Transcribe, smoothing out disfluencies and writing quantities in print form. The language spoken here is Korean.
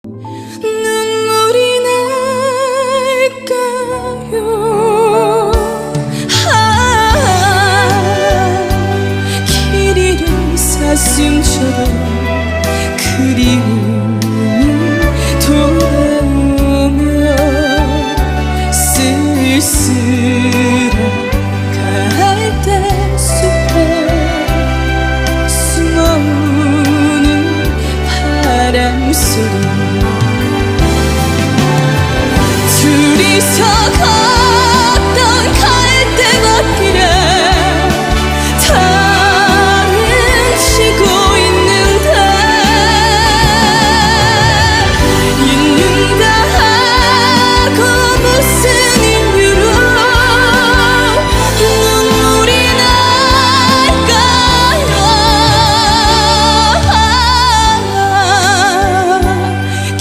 눈물이 날까요? 길 잃은 사슴처럼 그리움이 돌아오며 쓸쓸한 갈대 숲에 숨어우는 바람소리 둘이서